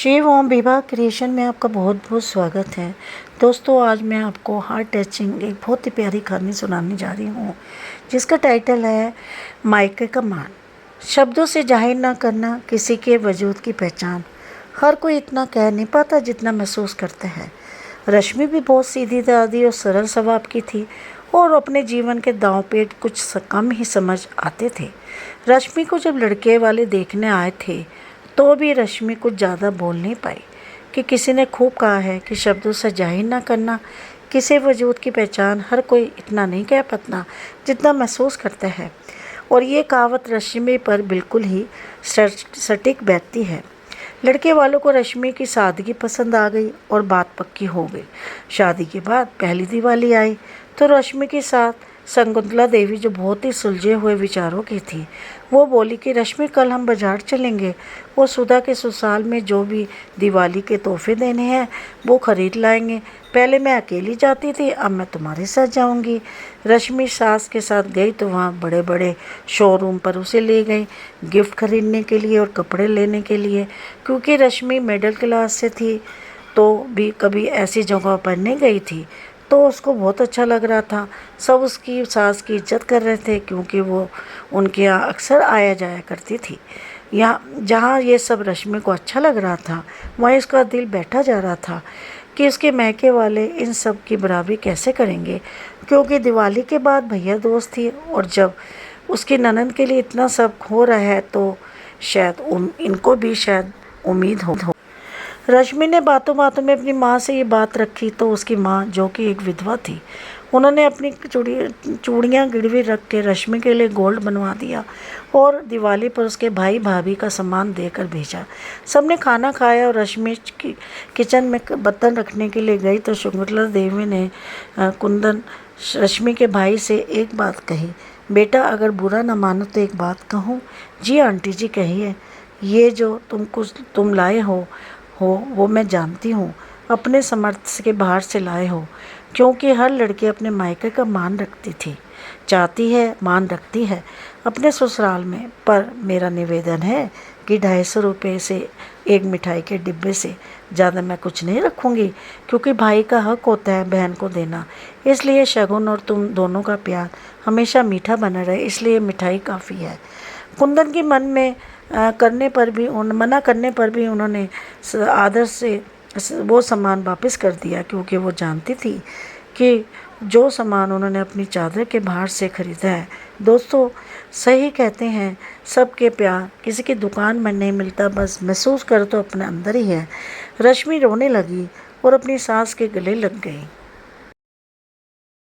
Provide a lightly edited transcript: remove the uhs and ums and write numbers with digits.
शिव ओम विवाह क्रिएशन में आपका बहुत बहुत स्वागत है। दोस्तों, आज मैं आपको हार्ट टचिंग एक बहुत ही प्यारी कहानी सुनाने जा रही हूँ, जिसका टाइटल है मायके का मान। शब्दों से जाहिर ना करना किसी के वजूद की पहचान। हर कोई इतना कह नहीं पाता जितना महसूस करता है। रश्मि भी बहुत सीधी सादी और सरल स्वभाव की थी और अपने जीवन के दांव पेच कुछ कम ही समझ आते थे। रश्मि को जब लड़के वाले देखने आए थे तो भी रश्मि कुछ ज़्यादा बोल नहीं पाई कि किसी ने खूब कहा है कि शब्दों से जाहिर ना करना किसी वजूद की पहचान। हर कोई इतना नहीं कह पाता जितना महसूस करता है, और ये कहावत रश्मि पर बिल्कुल ही सटीक बैठती है। लड़के वालों को रश्मि की सादगी पसंद आ गई और बात पक्की हो गई। शादी के बाद पहली दिवाली आई तो रश्मि के साथ शकुंतला देवी, जो बहुत ही सुलझे हुए विचारों की थी, वो बोली कि रश्मि, कल हम बाजार चलेंगे और सुधा के ससुराल में जो भी दिवाली के तोहफे देने हैं वो खरीद लाएंगे। पहले मैं अकेली जाती थी, अब मैं तुम्हारे साथ जाऊंगी। रश्मि सास के साथ गई तो वहाँ बड़े बड़े शोरूम पर उसे ले गई गिफ्ट खरीदने के लिए और कपड़े लेने के लिए। क्योंकि रश्मि मिडिल क्लास से थी तो भी कभी ऐसी जगह पर नहीं गई थी, तो उसको बहुत अच्छा लग रहा था। सब उसकी सास की इज्जत कर रहे थे क्योंकि वो उनके यहाँ अक्सर आया जाया करती थी। यहाँ जहाँ ये सब रश्मि को अच्छा लग रहा था, वहीं उसका दिल बैठा जा रहा था कि उसके मैके वाले इन सब की बराबरी कैसे करेंगे, क्योंकि दिवाली के बाद भैया दोस्त थी और जब उसकी ननद के लिए इतना सब हो रहा है तो शायद इनको भी शायद उम्मीद हो। रश्मि ने बातों बातों में अपनी माँ से ये बात रखी तो उसकी माँ, जो कि एक विधवा थी, उन्होंने अपनी चूड़ियाँ गिरवी रख के रश्मि के लिए गोल्ड बनवा दिया और दिवाली पर उसके भाई भाभी का सामान देकर भेजा। सबने खाना खाया और रश्मि किचन में बर्तन रखने के लिए गई तो शकुंतला देवी ने कुंदन रश्मि के भाई से एक बात कही, बेटा अगर बुरा न मानो तो एक बात कहूँ। जी आंटी जी कहिए। ये जो तुम लाए हो वो मैं जानती हूँ अपने सामर्थ्य के बाहर से लाए हो, क्योंकि हर लड़की अपने मायके का मान रखती थी, चाहती है, मान रखती है अपने ससुराल में। पर मेरा निवेदन है कि 250 रुपये से एक मिठाई के डिब्बे से ज़्यादा मैं कुछ नहीं रखूँगी, क्योंकि भाई का हक होता है बहन को देना। इसलिए शगुन और तुम दोनों का प्यार हमेशा मीठा बना रहे, इसलिए मिठाई काफ़ी है। कुंदन के मन में मना करने पर भी उन्होंने आदर से वो सामान वापस कर दिया, क्योंकि वो जानती थी कि जो सामान उन्होंने अपनी चादर के बाहर से ख़रीदा है। दोस्तों, सही कहते हैं, सबके प्यार किसी की दुकान में नहीं मिलता, बस महसूस कर तो अपने अंदर ही है। रश्मि रोने लगी और अपनी सास के गले लग गई।